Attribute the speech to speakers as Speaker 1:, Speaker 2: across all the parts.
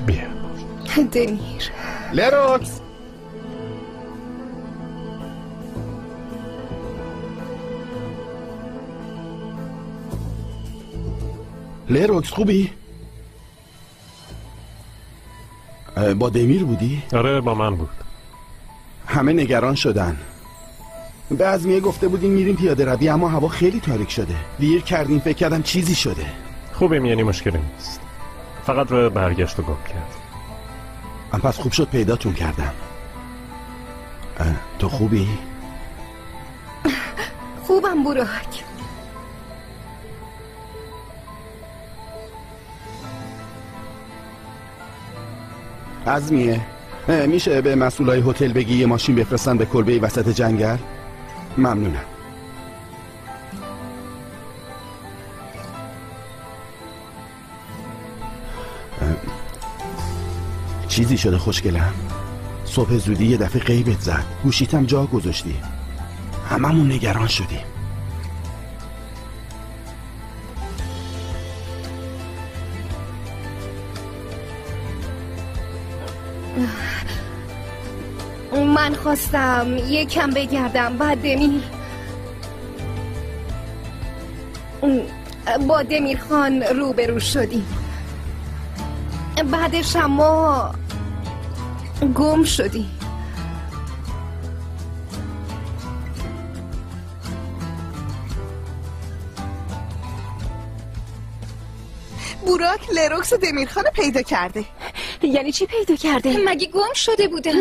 Speaker 1: بیا
Speaker 2: دمیر.
Speaker 3: لروکس لروکس خوبی؟ با دمیر بودی؟
Speaker 1: آره با من بود.
Speaker 3: همه نگران شدن. به عزمیه گفته بودیم میریم پیاده روی، اما هوا خیلی تاریک شده. دیر کردیم، فکر کردم چیزی شده.
Speaker 1: خوبیم، یعنی مشکلی نیست. فقط رو برگشت و گم کرد.
Speaker 3: پس خوب شد پیداتون کردم. تو خوبی؟
Speaker 2: خوبم براک.
Speaker 3: عزمیه میشه به مسئولای هتل بگی یه ماشین بفرستن به کلبه وسط جنگل؟ ممنونم. چیزی شده خوشگلم؟ صبح زودی یه دفعه غیبت زد، گوشیتم جا گذاشتی، هممون نگران شدیم.
Speaker 2: من خواستم یکم بگردم، بعد دمیر با دمیر خان روبرو شدیم. بعدش ما گم شدیم.
Speaker 4: براک لروکس و دمیرخان پیدا کرده.
Speaker 5: یعنی چی پیدا کرده؟
Speaker 2: مگه گم شده بودن؟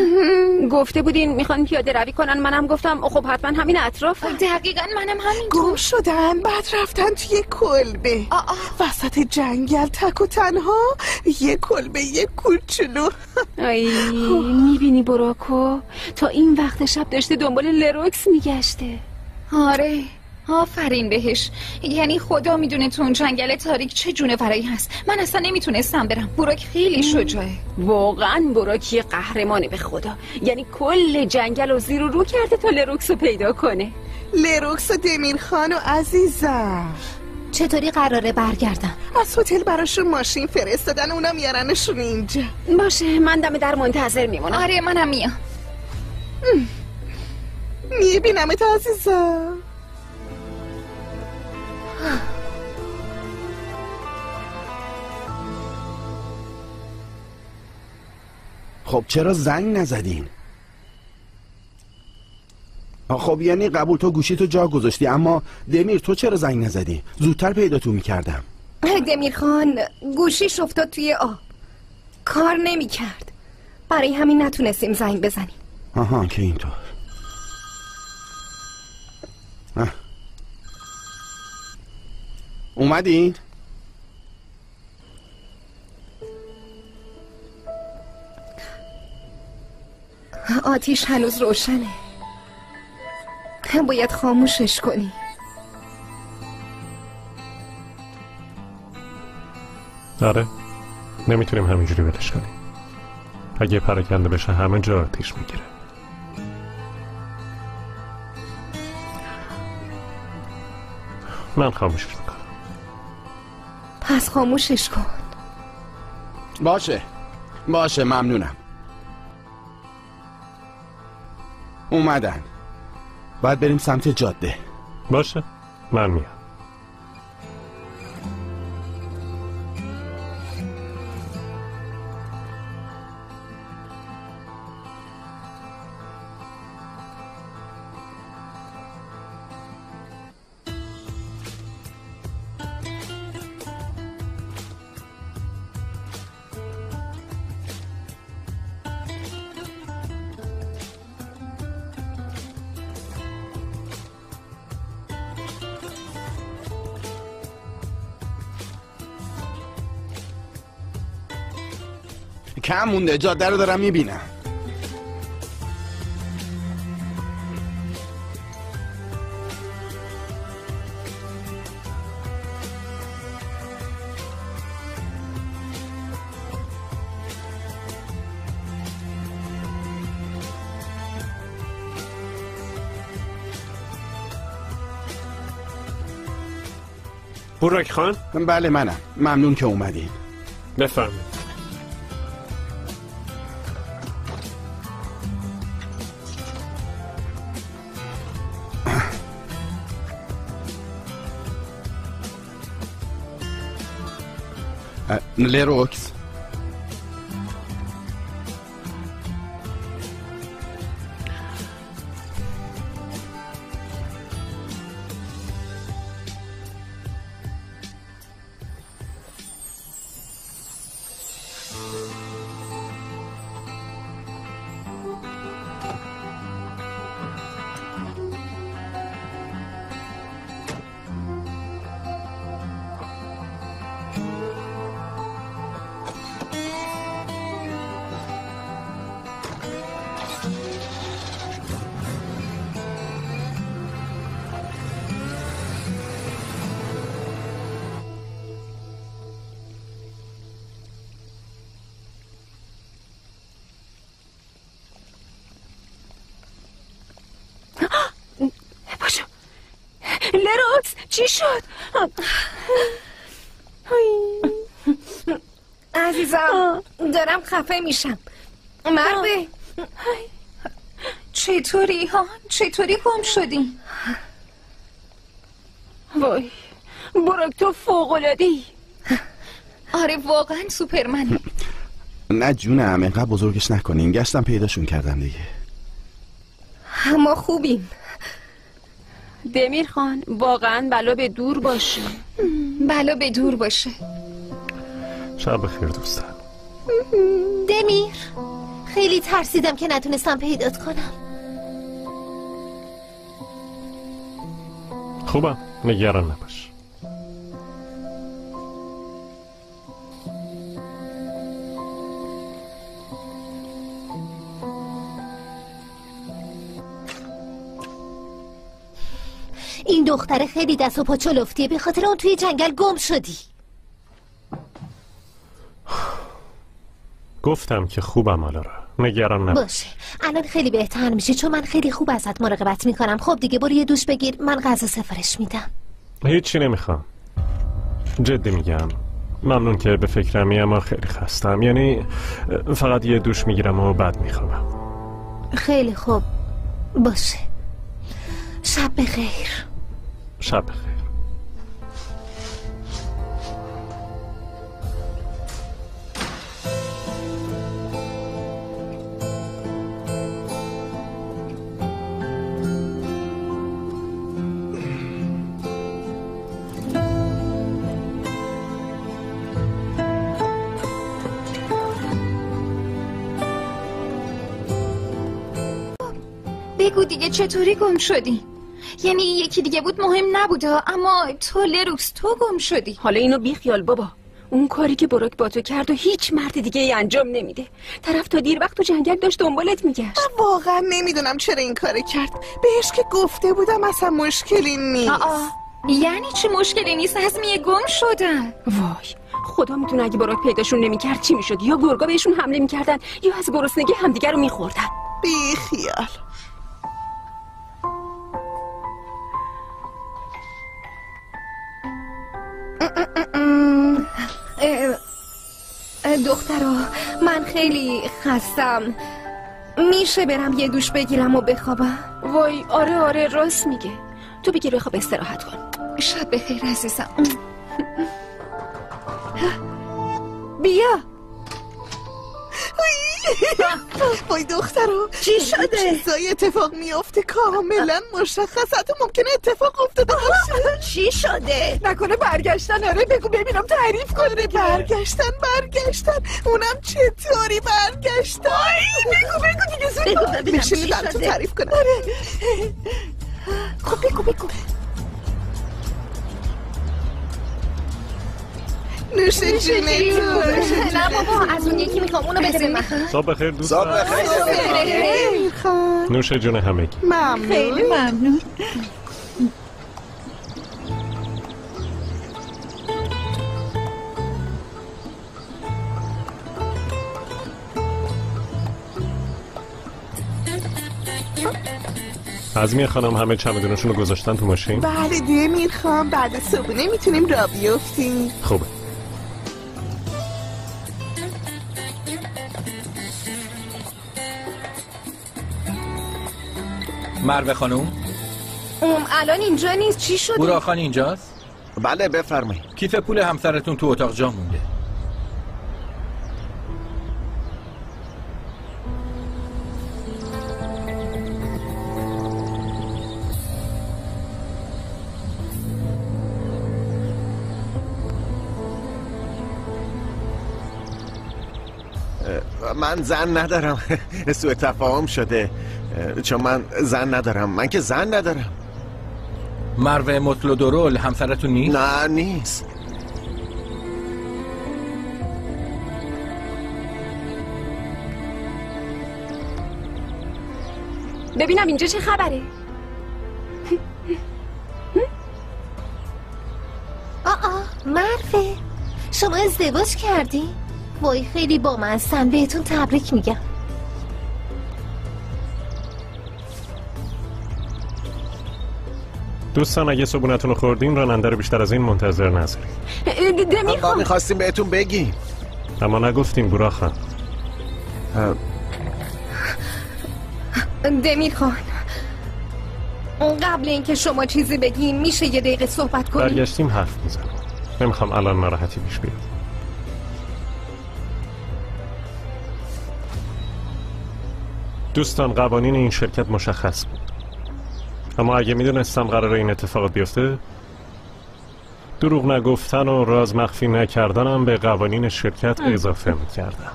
Speaker 5: گفته بودین میخوان پیاده روی کنن، منم گفتم خب حتما همین اطراف.
Speaker 2: دقیقا منم همین.
Speaker 4: گم شدن، بعد رفتن توی کلبه وسط جنگل تک و تنها، یه کلبه یه کوچولو.
Speaker 5: ای میبینی براکو تا این وقت شب داشته دنبال لروکس میگشته.
Speaker 2: آره آفرین بهش. یعنی خدا میدونه تو اون جنگل تاریک چه جونورایی هست. من اصلا نمیتونستم برم. براک خیلی شجاعه.
Speaker 5: واقعا براک یه قهرمانه به خدا. یعنی کل جنگل رو زیر و رو کرده تا لروکس رو پیدا کنه.
Speaker 4: لروکس و دمیرخان و عزیزم
Speaker 2: چطوری قراره برگردن؟
Speaker 4: از هتل براشون ماشین فرستادن، اونا میارنشون اینجا.
Speaker 5: باشه من دم در منتظر میمونم.
Speaker 2: آره منم میام.
Speaker 4: میبینمت عزیزم.
Speaker 3: خب چرا زنگ نزدین؟ خب یعنی قبول، تو گوشی تو جا گذاشتی، اما دمیر تو چرا زنگ نزدی؟ زودتر پیداتون میکردم.
Speaker 2: دمیر خان گوشیش افتاد توی آب، کار نمیکرد، برای همین نتونستیم زنگ بزنیم.
Speaker 3: آها که اینطور. اومدین؟
Speaker 2: آتیش هنوز روشنه، باید خاموشش کنی.
Speaker 1: آره نمیتونیم همینجوری ولش کنیم. اگه پراکنده بشه همه جا آتیش میگیره. من خاموشش میکنم.
Speaker 2: پس خاموشش کن.
Speaker 3: باشه ممنونم. اومدن، باید بریم سمت جاده.
Speaker 1: باشه من میام.
Speaker 3: کم مونده، جاده رو دارم میبینم.
Speaker 1: براک خان؟
Speaker 3: بله منم. ممنون که اومدین.
Speaker 1: بفرمایید.
Speaker 3: لروکس.
Speaker 5: لروکس چی شد؟
Speaker 2: عزیزم دارم خفه میشم. مربه چطوری ها؟ چطوری گم شدی؟
Speaker 5: وای بروک تو فوق‌العاده‌ای.
Speaker 2: آره واقعا سوپرمنی.
Speaker 3: نه جونم اینقدر بزرگش نکنین. گشتم پیداشون کردم دیگه.
Speaker 2: ما خوبیم.
Speaker 5: دمیر خان واقعا بلا به دور باشه.
Speaker 2: بلا به دور باشه.
Speaker 1: شب بخیر دوستان.
Speaker 6: دمیر خیلی ترسیدم که نتونستم پیدات کنم.
Speaker 1: خوبم نگران نباش.
Speaker 6: این دختر خیلی دست و پا چلفتیه، به خاطر اون توی جنگل گم شدی.
Speaker 1: گفتم که خوبم حالا را نگران نباش.
Speaker 6: باشه الان خیلی بهتر میشه چون من خیلی خوب ازت مراقبت میکنم. خب دیگه برو یه دوش بگیر، من غذا سفارش میدم.
Speaker 1: هیچی نمیخوام، جدی میگم. ممنون که به فکرمی، اما خیلی خستم. یعنی فقط یه دوش میگیرم و بعد میخوابم.
Speaker 6: خیلی خوب باشه. شب بخیر.
Speaker 1: شب بخیر.
Speaker 2: بگو دیگه چطوری گم شدی؟ یعنی یکی دیگه بود مهم نبوده، اما تو لروکس تو گم شدی.
Speaker 5: حالا اینو بیخیال بابا. اون کاری که بروک با تو کرد و هیچ مرد دیگه ای انجام نمیده. طرف تا دیر وقت تو جنگل داشت دنبالت میگشت.
Speaker 4: من واقعا نمیدونم چرا این کار کرد. بهش که گفته بودم اصلا مشکلی نیست.
Speaker 2: یعنی چه مشکلی نیست؟ حزمیه گم شدن.
Speaker 5: وای خدا میتونه اگه بروک پیداشون نمیکرد چی میشد. یا گرگا بهشون حمله میکردن یا از گرسنگی همدیگه رو میخوردن.
Speaker 4: بیخیال.
Speaker 2: دخترا من خیلی خستم، میشه برم یه دوش بگیرم و بخوابم؟
Speaker 5: وای آره راست میگه. تو بگیر بخواب استراحت کن.
Speaker 2: شب بخیر عزیزم.
Speaker 4: بیا. وای دخترو
Speaker 2: چی شده؟
Speaker 4: چیزای اتفاق میافته کاملا مشخص. حتی ممکنه اتفاق افتاده باشه.
Speaker 2: چی شده؟
Speaker 4: نکنه برگشتن؟ آره بگو ببینم تعریف کنه. برگشتن اونم چطوری برگشتن؟ بگو دیگه زود.
Speaker 2: بگو ببینم چی
Speaker 4: شده. تو تعریف کنه. خب بگو. نوش جونه تو.
Speaker 6: نه بابا از اون یکی میخوام، اونو بده به من.
Speaker 1: صبح بخیر دوستان.
Speaker 3: صبح بخیر.
Speaker 1: نوش جون همگی.
Speaker 4: ممنون.
Speaker 2: خیلی ممنون.
Speaker 1: عزمیه خانم همه چمدونشون رو گذاشتن تو ماشین؟
Speaker 4: بله دمیر خان، بعد صبحونه میتونیم را بیفتیم.
Speaker 1: خوبه.
Speaker 7: مروه خانم
Speaker 2: الان اینجا نیست. چی شده؟
Speaker 7: براخان اینجاست؟
Speaker 3: بله بفرمایید.
Speaker 7: کیف پول همسرتون تو اتاق جا مونده. من زن ندارم. سوء تفاهم شده، چون من زن ندارم. من که زن ندارم.
Speaker 8: مروه مطلودورول همسرتون نیست؟
Speaker 7: نه نیست.
Speaker 5: ببینم اینجا چه خبره؟
Speaker 6: مروه شما ازدواج کردی؟ وای خیلی بامزه‌ام، بهتون تبریک میگم.
Speaker 1: دوستان اگه صبونتون رو خوردین راننده رو بیشتر از این منتظر نذارید.
Speaker 5: دمیر خان
Speaker 7: میخواستیم بهتون بگیم
Speaker 1: اما نگفتیم برا خان.
Speaker 5: دمیر خان قبل اینکه شما چیزی بگین میشه یه دقیقه صحبت کنیم؟
Speaker 1: برگشتیم حرف میزنم، نمیخوام الان ناراحتی پیش بیاد. دوستان قوانین این شرکت مشخص بود، اما اگه میدونستم قراره این اتفاق بیفته دروغ نگفتن و راز مخفی نکردنم به قوانین شرکت اضافه میکردم.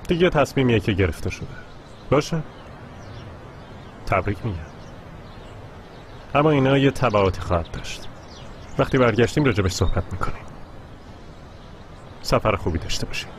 Speaker 1: دیگه تصمیمیه که گرفته شده. باشه تبریک میگم، اما اینا یه تبعاتی خواهد داشت. وقتی برگشتیم راجبش صحبت میکنیم. سفر خوبی داشته باشیم.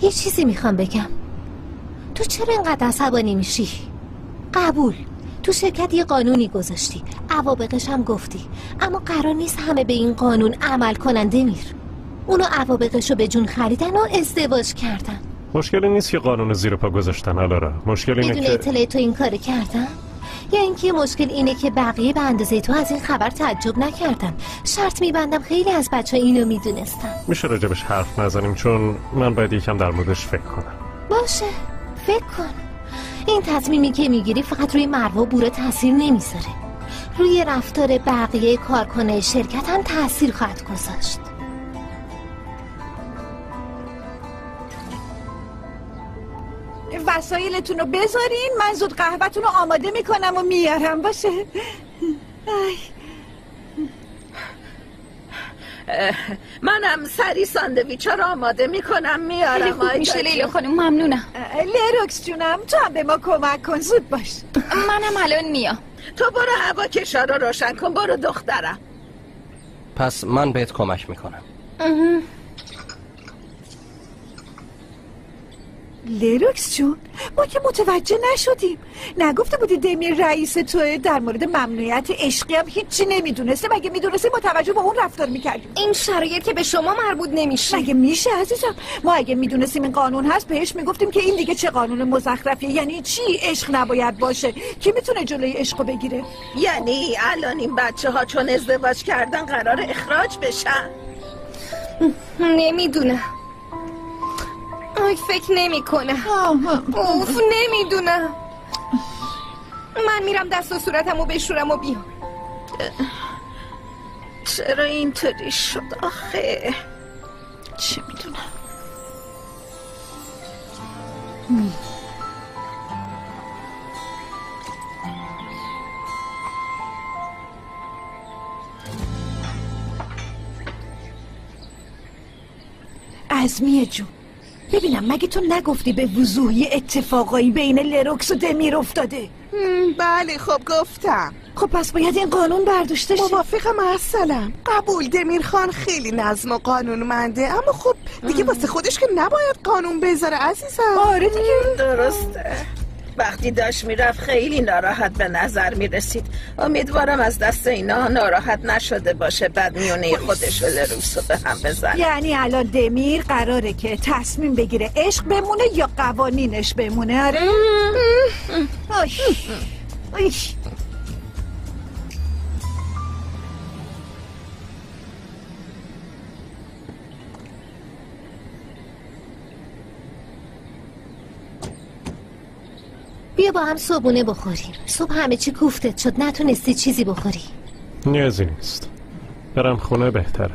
Speaker 6: یه چیزی میخوام بگم. تو چرا اینقدر عصبانی میشی؟ قبول، تو شرکت یه قانونی گذاشتی، عواقبش هم گفتی، اما قرار نیست همه به این قانون عمل کنن دمیر. اونو عواقبشو به جون خریدن و ازدواج کردن.
Speaker 1: مشکلی نیست که قانون زیر پا گذاشتن آلارا. مشکل اینه
Speaker 6: بدون
Speaker 1: که
Speaker 6: اطلاع تو این کار کردن؟ یا اینکه مشکل اینه که بقیه به اندازه تو از این خبر تعجب نکردن؟ شرط میبندم خیلی از بچه اینو میدونستن.
Speaker 1: میشه راجبش حرف نزنیم چون من باید یکم در موردش فکر کنم.
Speaker 6: باشه فکر کن. این تصمیمی که میگیری فقط روی مروه و بوره تاثیر نمیذاره، روی رفتار بقیه کارکنای شرکت هم تاثیر خواهد گذاشت.
Speaker 4: وسایلتون رو بذارین، من زود قهوه‌تون رو آماده میکنم و میارم. باشه
Speaker 9: منم سری ساندویچا رو آماده میکنم میارم.
Speaker 2: خیلی خوب میشه لیلا خانم، ممنونم.
Speaker 4: لروکس جونم تو هم به ما کمک کن، زود باش.
Speaker 2: منم الان میام.
Speaker 9: تو برو هوا کشا رو روشن کن، برو دخترم.
Speaker 10: پس من بهت کمک میکنم.
Speaker 4: لروکس جون ما که متوجه نشدیم. نگفته بودی دمیر رئیس توه؟ در مورد ممنوعیت عشقی هم هیچی نمیدونسته؟ مگه میدونسته ما توجه به اون رفتار میکردیم؟
Speaker 5: این شرایط که به شما مربوط نمیشه.
Speaker 4: مگه میشه عزیزم؟ ما اگه میدونستیم این قانون هست بهش میگفتیم که این دیگه چه قانون مزخرفیه. یعنی چی عشق نباید باشه؟ کی میتونه جلوی عشقو بگیره؟
Speaker 9: یعنی الان این بچه ها چون ازدواج کردن قرار اخراج بشن؟
Speaker 5: نمیدونم. فکر نمی کنم. اوف نمیدونم. من میرم دست و صورتمو بشورم و بیام.
Speaker 9: چرا اینطوری شد آخه؟
Speaker 4: چه میدونم. عزمیه جون ببینم، مگه تو نگفتی به وضوح یه اتفاقایی بین لروکس و دمیر افتاده؟
Speaker 11: بله خب گفتم.
Speaker 4: خب پس باید این قانون برداشته شه.
Speaker 11: موافقم السلام. قبول، دمیر خان خیلی نظم و قانونمنده، اما خب دیگه واسه خودش که نباید قانون بذاره عزیزم.
Speaker 4: آره دیگه
Speaker 9: درسته. وقتی داشت میرفت خیلی ناراحت به نظر میرسید. امیدوارم از دست اینا ناراحت نشده باشه بعد میونه خودش و لروکس رو به هم بزنه.
Speaker 4: یعنی الان دمیر قراره که تصمیم بگیره عشق بمونه یا قوانینش بمونه؟ آره.
Speaker 6: بیا با هم صبحونه بخوریم. صبح همه چی کوفتت شد، نتونستی چیزی بخوری.
Speaker 1: نیازی نیست، برم خونه بهتره.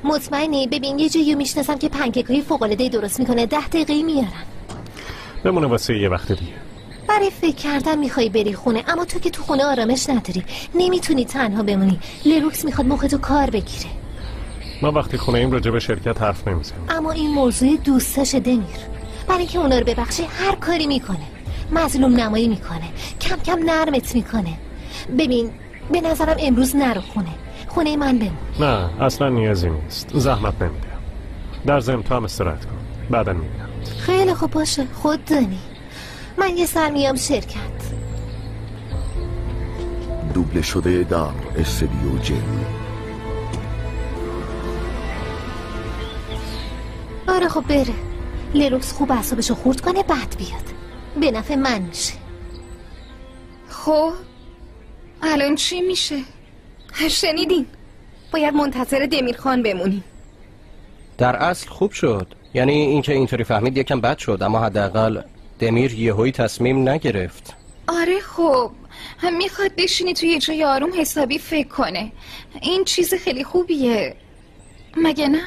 Speaker 6: مطمئنی؟ ببین یه جایی میشناسم که پنکیکای فوق‌العاده درست میکنه، 10 دقیقه‌ای میارن.
Speaker 1: بمونه واسه یه وقت دیگه.
Speaker 6: برای فکر کردن میخوای بری خونه، اما تو که تو خونه آرامش نداری، نمیتونی تنها بمونی. لروکس میخواد مختو کار بگیره.
Speaker 1: ما وقتی خونه ایم راجع به شرکت حرف نمیزنیم.
Speaker 6: اما این موضوع دوستاش دمیر، برای اینکه اونا رو ببخشه هر کاری میکنه. مظلوم نمایی میکنه، کم کم نرمت میکنه. ببین به نظرم امروز نرو خونه من بمون.
Speaker 1: نه اصلا نیازی نیست، زحمت نمیده. در ضمن تو هم استراحت کن، بعدا میبینم.
Speaker 6: خیلی خوب باشه، خود دانی. من یه سر میام شرکت.
Speaker 12: دوبله شده در استودیو جن.
Speaker 6: آره خب بره. لروکس خوب اعصابشو خورد کنه بعد بیاد، به نفع من میشه.
Speaker 2: خب الان چی میشه؟
Speaker 5: شنیدین؟ باید منتظر دمیر خان بمونیم.
Speaker 10: در اصل خوب شد، یعنی اینکه اینطوری فهمید یکم بد شد، اما حداقل دمیر یهویی تصمیم نگرفت.
Speaker 2: آره خب میخواد بشینی توی یه جای آروم حسابی فکر کنه. این چیز خیلی خوبیه مگه نه؟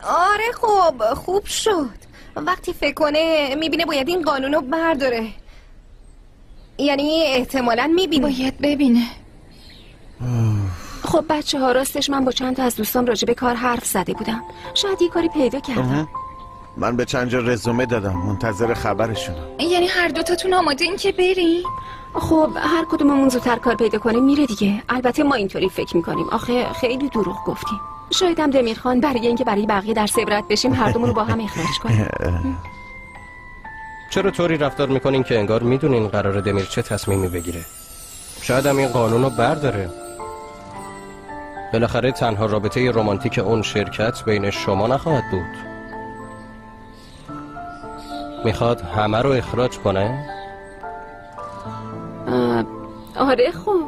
Speaker 5: آره خب خوب شد. وقتی فکر کنه میبینه باید این قانونو برداره، یعنی احتمالاً میبینه.
Speaker 2: باید ببینه.
Speaker 5: خب بچه ها، راستش من با چند تا از دوستام راجع به کار حرف زده بودم، شاید یه کاری پیدا کردم.
Speaker 7: من به چند جا رزومه دادم، منتظر خبرشونم.
Speaker 2: یعنی هر دوتاتون آماده این که بریم؟
Speaker 5: خب هر کدوممون زودتر کار پیدا کنه میره دیگه. البته ما اینطوری فکر میکنیم، آخه خیلی دروغ گفتیم. شاید هم دمیر خان برای اینکه برای بقیه در عبرت بشیم هر دومون رو با هم اخراج کنیم.
Speaker 10: چرا طوری رفتار میکنین که انگار میدونین قرار دمیر چه تصمیمی بگیره؟ شاید هم این قانون رو برداره. بالاخره تنها رابطه رمانتیک اون شرکت بین شما نخواهد بود. میخواد همه رو اخراج کنه؟
Speaker 5: آره خب.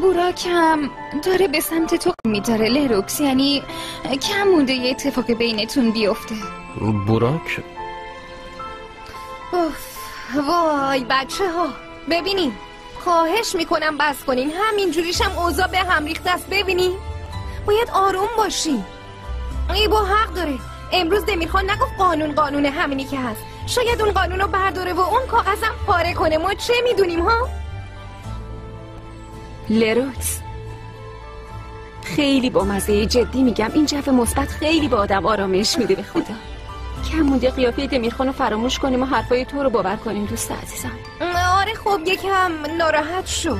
Speaker 2: براکم داره به سمت تو میداره لروکس، یعنی کم مونده یه اتفاق بینتون بیفته.
Speaker 10: براک؟
Speaker 5: وای بچه ها ببینین، خواهش میکنم بس کنین، همین جوریشم اوضاع به هم ریخته است. ببینین باید آروم باشین. ایبو حق داره، امروز دمیرخان نگفت قانون همینی که هست. شاید اون قانونو برداره و اون کاغذم پاره کنه، ما چه میدونیم ها؟ لروکس خیلی با مزه، جدی میگم، این جو مثبت خیلی به آدم آرامش میده. به خدا کم مونده قیافه دمیرخان رو فراموش کنیم و حرفای تو رو باور کنیم دوست عزیزم. آره خب یکم ناراحت شد،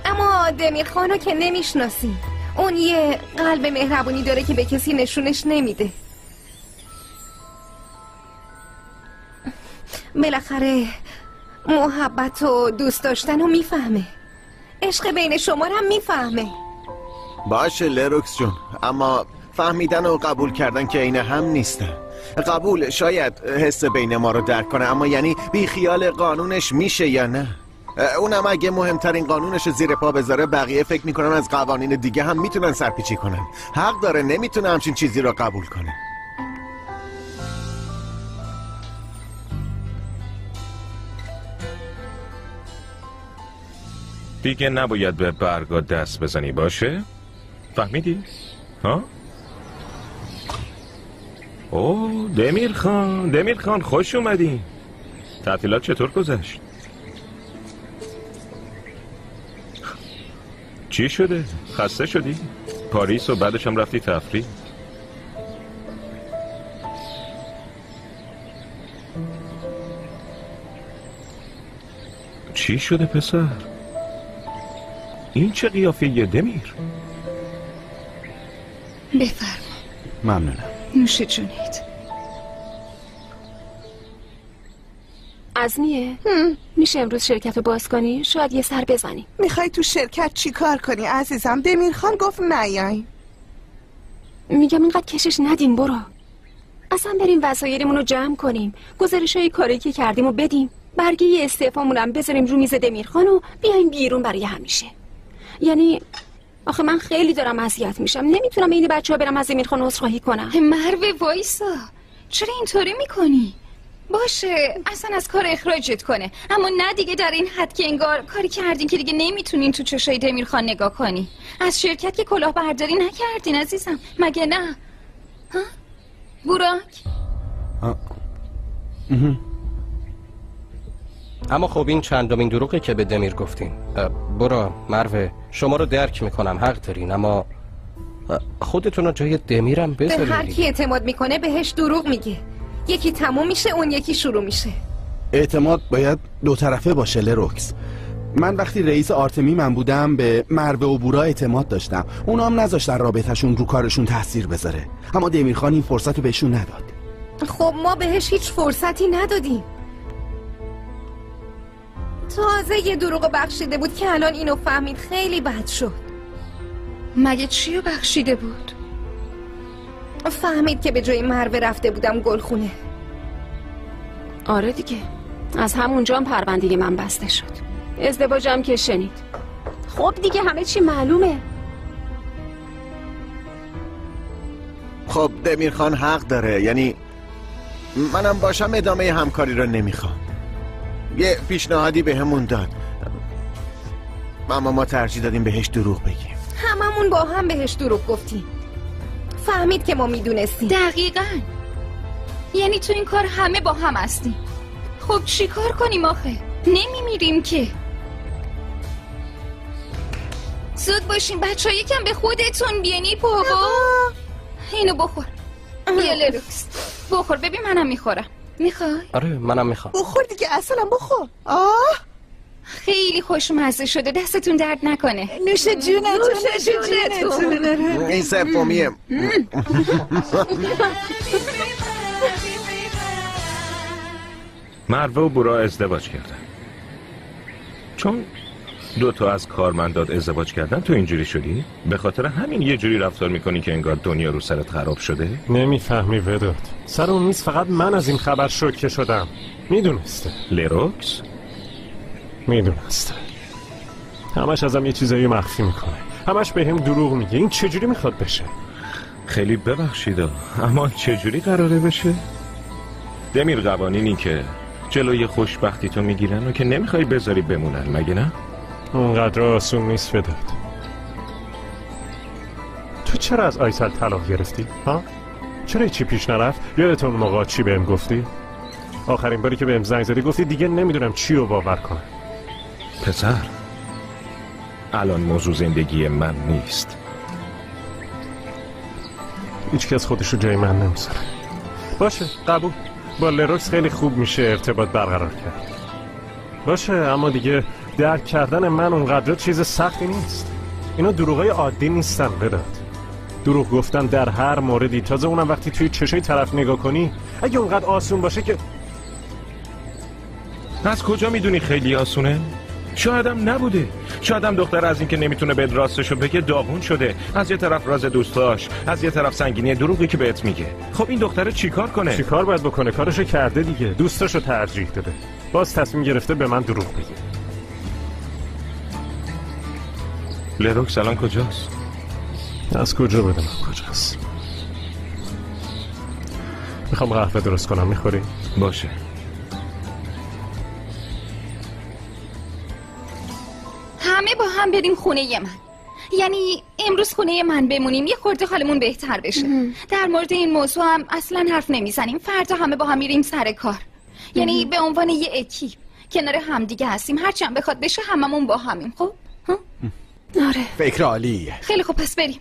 Speaker 5: اما دمیرخان رو که نمیشناسی. اون یه قلب مهربونی داره که به کسی نشونش نمیده. بالاخره محبت و دوست داشتن رو میفهمه، عشق بین شما رو هم میفهمه.
Speaker 7: باشه لروکس جون، اما فهمیدن و قبول کردن که اینه هم نیستن. قبول شاید حس بین ما رو درک کنه، اما یعنی بی خیال قانونش میشه یا نه؟ اونم اگه مهمترین قانونش زیر پا بذاره، بقیه فکر میکنن از قوانین دیگه هم میتونن سرپیچی کنن. حق داره، نمیتونه همچین چیزی رو قبول کنه.
Speaker 13: دیگه نباید به برگا دست بزنی، باشه؟ فهمیدی؟ ها؟ اوه دمیر خان خوش اومدی. تعطیلات چطور گذشت؟ چی شده؟ خسته شدی؟ پاریس و بعدش هم رفتی تفریح؟ چی شده پسر؟ این چه قیافه یه دمیر؟
Speaker 2: بفرما.
Speaker 3: ممنونم.
Speaker 2: نوش جونید.
Speaker 14: عزمیه میشه امروز شرکت رو باز کنی؟ شاید یه سر بزنی.
Speaker 11: میخوای تو شرکت چی کار کنی عزیزم؟ دمیر خان گفت نیاین.
Speaker 14: میگم اینقدر کشش ندیم برو. اصلا بریم وسایلمون رو جمع کنیم، گزارشای کاری که کردیم و بدیم، برگه استعفامون هم بذاریم رو میز دمیر خان و بیایم بیرون برای همیشه. یعنی آخه من خیلی دارم اذیت میشم، نمیتونم این بچه‌ها برم از دمیر خان عذرخواهی کنم.
Speaker 2: مروه وایسا، چرا اینطوری میکنی؟ باشه اصلا از کار اخراجت کنه، اما نه دیگه در این حد که انگار کاری کردین که دیگه نمیتونین تو چشای دمیر خان نگاه کنی. از شرکت که کلاهبرداری نکردین عزیزم، مگه نه؟ ها؟ بوراک؟
Speaker 10: اما خب این چندمین دروغه که به دمیر گفتین. برا مروه، شما رو درک میکنم، حق دارین، اما خودتون رو جای دمیرم بذارین.
Speaker 5: به هر کی اعتماد میکنه بهش دروغ میگه. یکی تموم میشه اون یکی شروع میشه.
Speaker 3: اعتماد باید دو طرفه باشه لروکس. من وقتی رئیس آرتمی بودم به مروه و بورا اعتماد داشتم، اونا هم نذاشتن رابطهشون رو کارشون تاثیر بذاره، اما دمیرخان این فرصت رو بهشون نداد.
Speaker 5: خب ما بهش هیچ فرصتی ندادیم. تازه یه دروغ بخشیده بود که الان اینو فهمید خیلی بد شد.
Speaker 2: مگه چیو بخشیده بود؟
Speaker 5: فهمید که به جای مروه رفته بودم گلخونه.
Speaker 14: آره دیگه، از همونجا هم پرونده من بسته شد. ازدواجم که شنید. خب دیگه همه چی معلومه.
Speaker 7: خب دمیر خان حق داره، یعنی منم باشم ادامه همکاری رو نمیخوام. یه پیشنهادی به همون داد، اما ما ترجیح دادیم بهش دروغ بگیم.
Speaker 5: هممون با هم بهش دروغ گفتیم. فهمید که ما میدونستیم.
Speaker 2: دقیقاً. یعنی تو این کار همه با هم هستیم. خب چی کار کنیم آخه؟ نمیمیریم که. زود باشیم بچه ها، یکم به خودتون بیانی. بابا اینو بخور. بیا لروکس بخور، ببین منم میخورم. میخوای؟
Speaker 10: آره منم میخوام.
Speaker 11: بخور دیگه اصلا بخور.
Speaker 2: خیلی خوشمزه شده، دستتون درد نکنه.
Speaker 4: نوش جونتون.
Speaker 7: این سومیه.
Speaker 13: مروه و بورا ازدواج کردن. چون دوتا از کارمندات ازدواج کردن تو اینجوری شدی؟ به خاطر همین یه جوری رفتار میکنی که انگار دنیا رو سرت خراب شده؟
Speaker 1: نمیفهمی وداد، سر اون میز فقط من از این خبر شوکه شدم. میدونسته
Speaker 13: لروکس؟
Speaker 1: میدونسته. همش ازم یه چیزایی مخفی میکنه، همش به هم دروغ میگه. این چجوری میخواد بشه؟
Speaker 13: خیلی ببخشید اما چجوری قراره بشه؟ دمیر قوانینی که جلوی خوشبختی تو میگیرن و که نمیخوای بذاری بمونن، مگه نه؟
Speaker 1: اونقدر آسون نیست وداد. تو چرا از آیسل طلاق گرفتی؟ ها؟ چرا چی پیش نرفت؟ یادتون موقع چی بهم گفتی؟ آخرین باری که بهم زنگ زدی گفتی دیگه نمیدونم چی رو باور کنم.
Speaker 13: پسر الان موضوع زندگی من نیست.
Speaker 1: هیچ کس خودش رو جای من نمیذاره. باشه قبول، با لروکس خیلی خوب میشه ارتباط برقرار کرد. باشه اما دیگه درک کردن من اونقدر چیز سختی نیست. اینا دروغای عادی نیستن وداد. دروغ گفتن در هر موردی، تازه اونم وقتی توی چشای طرف نگاه کنی. اگه اونقدر آسون باشه که...
Speaker 13: از کجا میدونی خیلی آسونه؟ شایدم نبوده. شایدم دختر از این که نمیتونه بهت راستشو بگه داغون شده. از یه طرف راز دوستاش، از یه طرف سنگینی دروغی که بهت میگه. خب این دختره چیکار کنه؟
Speaker 1: چیکار باید بکنه؟ کارشو کرده دیگه، دوستاشو ترجیح داده، باز تصمیم گرفته به من دروغ بگه.
Speaker 13: لروکس الان کجاست؟
Speaker 1: از کجا بدونم کجاست؟ میخوام قهوه درست کنم، میخوری؟
Speaker 13: باشه.
Speaker 2: همه با هم بریم خونه من. یعنی امروز خونه من بمونیم، یه خورده حالمون بهتر بشه. در مورد این موضوع هم اصلا حرف نمیزنیم. فردا همه با هم میریم سر کار. یعنی به عنوان یه اکیپ کنار هم دیگه هستیم، هرچی هم بخواد بشه هممون با همیم. خب؟
Speaker 5: آره
Speaker 3: فکر عالیه.
Speaker 2: خیلی خوب، پس بریم.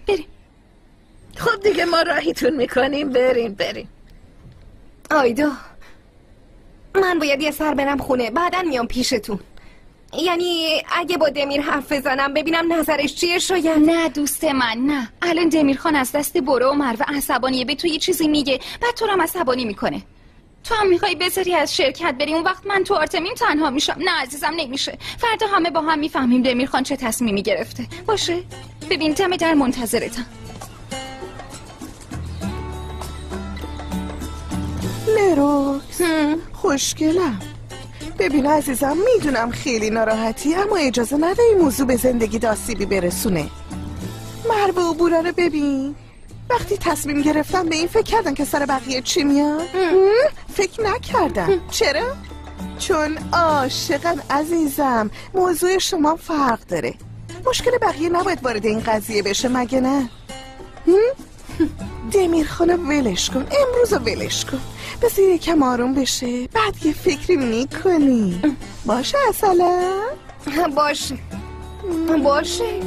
Speaker 9: خب دیگه ما راهیتون میکنیم، بریم.
Speaker 5: آیدا من باید یه سر برم خونه، بعدن میام پیشتون. یعنی اگه با دمیر حرف بزنم ببینم نظرش چیه شاید.
Speaker 2: نه دوست من نه. الان دمیر خان از دست برو و مروه عصبانیه، به تو یه چیزی میگه بعد تو رو هم عصبانی میکنه. تو هم میخوای بذاری از شرکت بری، اون وقت من تو آرتمیم تنها میشم. نه عزیزم نمیشه. فردا همه با هم میفهمیم دمیر خان چه تصمیمی گرفته. باشه ببین دم در منتظرتم.
Speaker 11: لروکس خوشگلم. ببین عزیزم میدونم خیلی ناراحتی، اما اجازه نده این موضوع به زندگی آسیبی برسونه. مروه و بورا رو ببین، وقتی تصمیم گرفتم به این فکر کردن که سر بقیه چی میاد؟ فکر نکردم. چرا؟ چون عاشقن عزیزم. موضوع شما فرق داره. مشکل بقیه نباید وارد این قضیه بشه مگه نه؟ دمیر خانم ولش کن، امروز رو ولش کن، بذار یکم آروم بشه بعد یه فکری میکنی. باشه اصلا؟
Speaker 5: باشه باشه.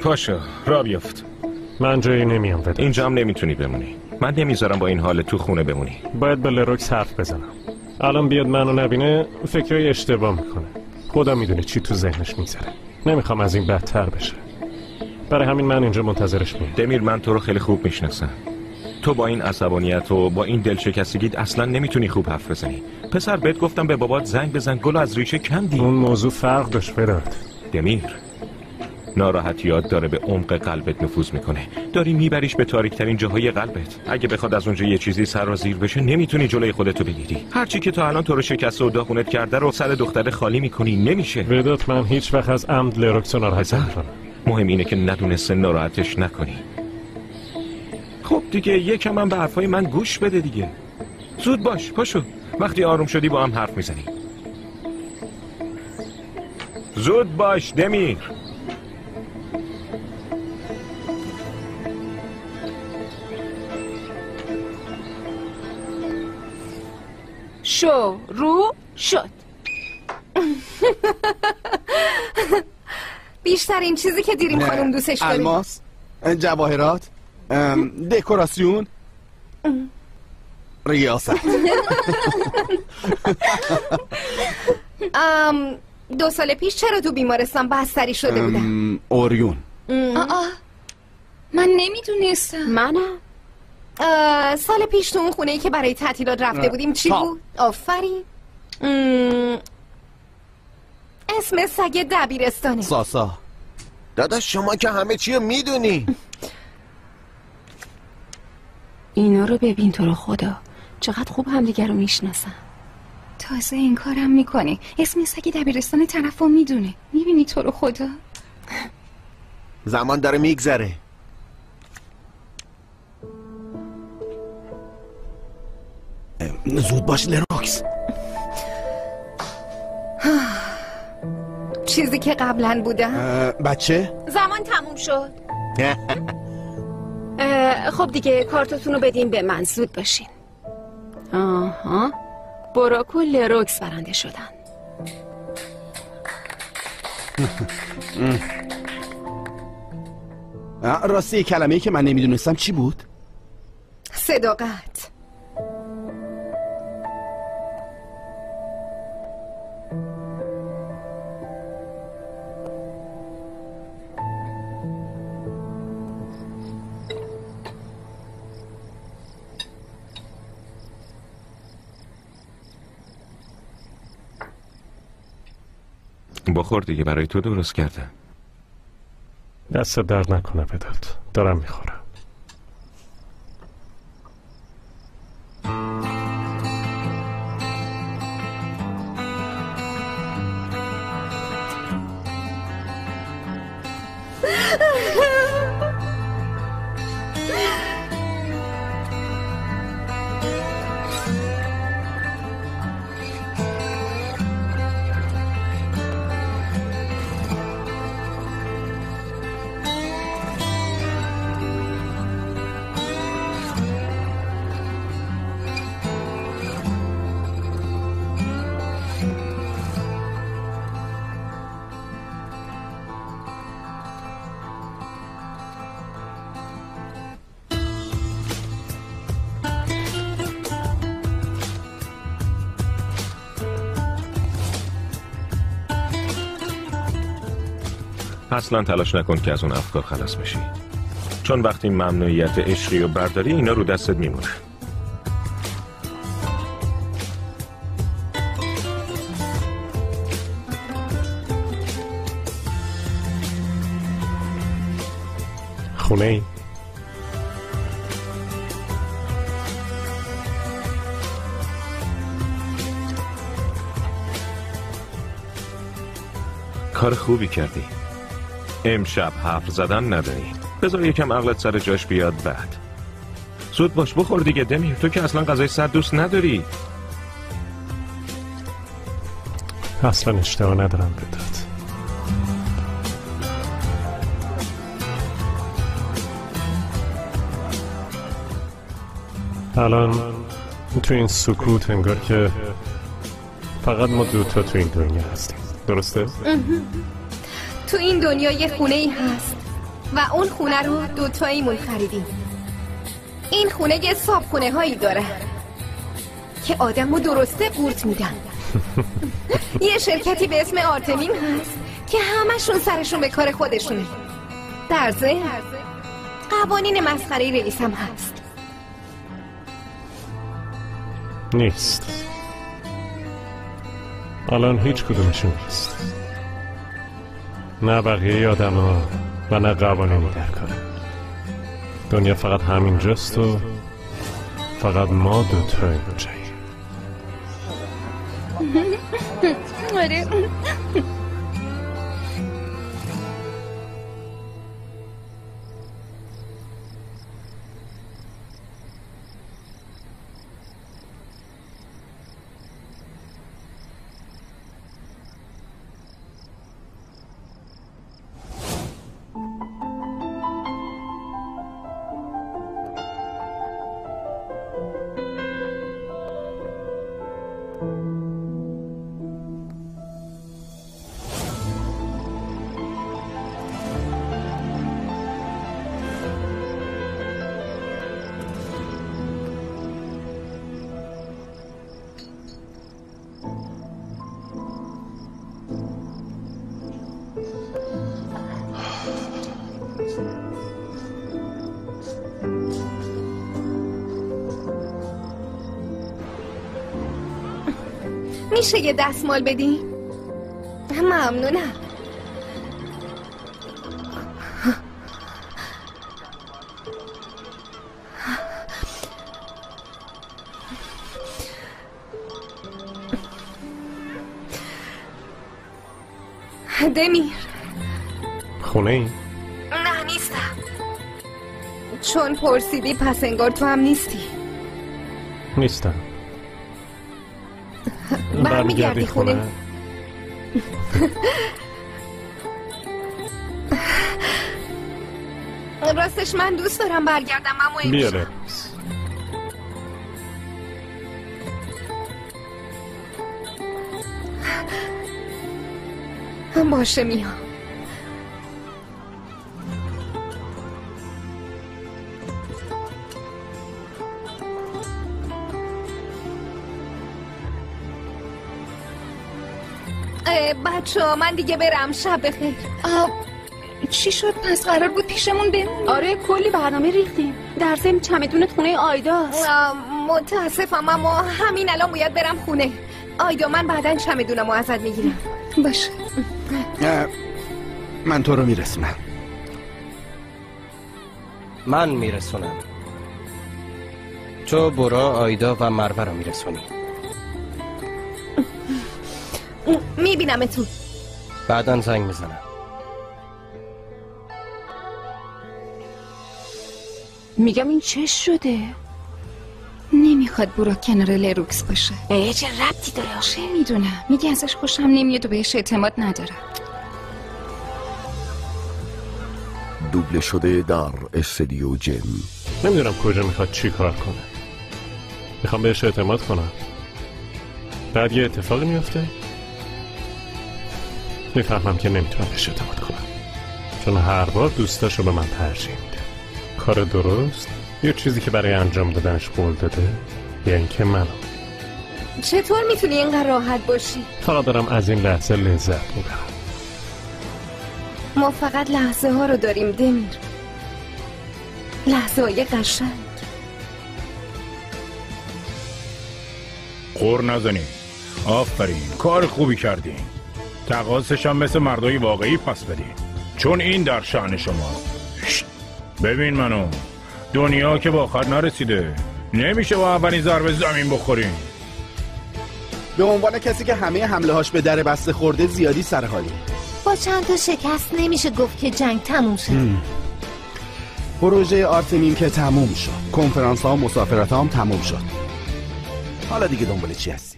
Speaker 13: پاشو را بیفت.
Speaker 1: من جایی نمیام وداد.
Speaker 13: اینجا هم نمیتونی بمونی. من نمیذارم با این حال تو خونه بمونی.
Speaker 1: باید به لروکس حرف بزنم. الان بیاد منو نبینه فکرای اشتباه میکنه. خدا میدونه چی تو ذهنش میذاره. نمیخوام از این بدتر بشه. برای همین من اینجا منتظرش میام.
Speaker 13: دمیر من تو رو خیلی خوب میشناسم. تو با این عصبانیت و با این دلشکستگیت اصلا نمیتونی خوب حرف بزنی. پسر بهت گفتم به بابات زنگ بزن، گل از ریشه کندی.
Speaker 1: اون موضوع فرق داشت وداد.
Speaker 13: دمیر ناراحتیات داره به عمق قلبت نفوذ میکنه. داری میبریش به تاریکترین جاهای قلبت. اگه بخواد از اونجا یه چیزی سرازیر بشه نمیتونی جلوی خودتو بگیری. هرچی که تا الان تو رو شکست و داغونت کرده رو سر دختر خالی میکنی. نمیشه
Speaker 1: وداد. من هیچ وقت از عمد لروکس ناراحت نمیکنم.
Speaker 13: مهم اینه که ندونسته ناراحتش نکنی. خب دیگه یکم هم به حرفای من گوش بده دیگه. زود باش پاشو. وقتی آروم شدی با هم حرف میزنی. زود باش دمیر.
Speaker 14: شروع شد.
Speaker 5: بیشتر این چیزی که دیرین خانم دوستش داریم.
Speaker 3: الماس، جواهرات، دکوراسیون، ریاست.
Speaker 5: 2 سال پیش چرا تو بیمارستان بستری شده بودم؟
Speaker 3: اوریون.
Speaker 2: من نمیدونستم.
Speaker 5: منم سال پیش تو اون خونه‌ای که برای تعطیلات رفته بودیم چی بود؟ آفرین. اسم سگ دبیرستانه.
Speaker 3: ساسا.
Speaker 7: داداش شما که همه چی رو میدونی.
Speaker 14: اینا رو ببین تو رو خدا چقدر خوب همدیگه رو میشناسن.
Speaker 2: تازه این کارم میکنه. اسم سگ دبیرستان طرفو میدونه. میبینی تو رو خدا.
Speaker 7: زمان داره میگذره.
Speaker 3: زود باش لروکس.
Speaker 5: چیزی که قبلا بودم.
Speaker 3: بچه
Speaker 14: زمان تموم شد. خب دیگه کارتتون رو بدین به من. زود باشین. آها براک و لروکس برنده شدن.
Speaker 3: راستی کلمه‌ای که من نمیدونستم چی بود؟
Speaker 5: صداقت.
Speaker 13: بخور دیگه، برای تو درست کردم.
Speaker 1: دست درد نکنه وداد. دارم میخورم.
Speaker 13: اصلا تلاش نکن که از اون افکار خلاص بشی، چون وقتی ممنوعیت عشقی رو برداری اینا رو دستت میمونه.
Speaker 1: خونه ای؟
Speaker 13: کار خوبی کردی. امشب حرف زدن نداری. بذار یکم عقلت سر جاش بیاد بعد. زود باش بخور دیگه دمیر، تو که اصلا غذای سرد دوست نداری.
Speaker 1: اصلا اشتها ندارم بداد. الان تو این سکوت انگار که فقط ما دوتا تو این دنیا هستیم، درسته؟
Speaker 5: تو این دنیا یه خونه ای هست و اون خونه رو دوتاییمون خریدیم. این خونه یه صابخونه هایی داره که آدم رو درسته قورت میدن. یه شرکتی به اسم آرتمین هست که همشون سرشون به کار خودشونه. در ضمن قوانین مسخره رئیس هم هست.
Speaker 1: نیست. الان هیچ کدومشون نیست. نه بقیه آدم ها و نه قوانینی در کاره. دنیا فقط همین جست و فقط ما دوتایی جایی.
Speaker 2: آره.
Speaker 5: میشه یه دستمال بدین؟ ممنونم. دمیر
Speaker 1: خونه ای؟
Speaker 5: نه نیستم. چون پرسیدی پس انگار تو هم نیستی.
Speaker 1: نیستم.
Speaker 5: برمیگردی خونه. راستش من دوست دارم برگردم اما
Speaker 1: بیاره.
Speaker 5: باشه میام. بچه من دیگه برم. شب بخیر.
Speaker 2: چی شد پس؟ قرار بود پیشمون بمونی؟
Speaker 14: آره کلی برنامه ریختیم. در ضمن چمدونت خونه آیداست.
Speaker 5: متاسفم اما همین الان باید برم خونه. آیدا من بعداً چمدونمو ازت میگیرم.
Speaker 2: باشه.
Speaker 3: من تو رو میرسونم.
Speaker 10: من میرسونم. تو برا آیدا و مروه رو میرسونی.
Speaker 5: میبینم تو.
Speaker 10: بعداً زنگ میزنم.
Speaker 14: میگم این چه شده؟
Speaker 2: نمیخواد برو کنار لروکس باشه.
Speaker 14: چه ربطی داره آخه؟
Speaker 2: چه میدونم. میگه ازش خوشم نمیاد و بهش اعتماد نداره.
Speaker 12: دوبله شده در استودیو جن.
Speaker 1: نمیدونم کجا میخواد چی کار کنه. میخوام بهش اعتماد کنم، بعد یه اتفاقی میفته میفهمم که نمیتونم بهش اعتماد کنم، چون هر بار دوستاشو به من ترجیح میده. کار درست یه چیزی که برای انجام دادنش قول داده، یا اینکه منو.
Speaker 5: چطور میتونی اینقدر راحت باشی؟
Speaker 1: فقط دارم از این لحظه لذت میبرم.
Speaker 5: ما فقط لحظه ها رو داریم دمیر، لحظه های قشنگ.
Speaker 15: قر نزنی. آفرین، کار خوبی کردین. تقاضش هم مثل مردای واقعی پس بدین، چون این در شأن شماست. ببین منو، دنیا که با آخر نرسیده، نمیشه با اولین ضربه زمین بخوریم.
Speaker 3: به عنوان کسی که همه حمله هاش به در بسته خورده زیادی سرحالی.
Speaker 6: با چند تا شکست نمیشه گفت که جنگ تموم شد.
Speaker 3: پروژه آرتمیم که تموم شد، کنفرانس ها و مسافرت ها هم تموم شد. حالا دیگه دنبال چی هست؟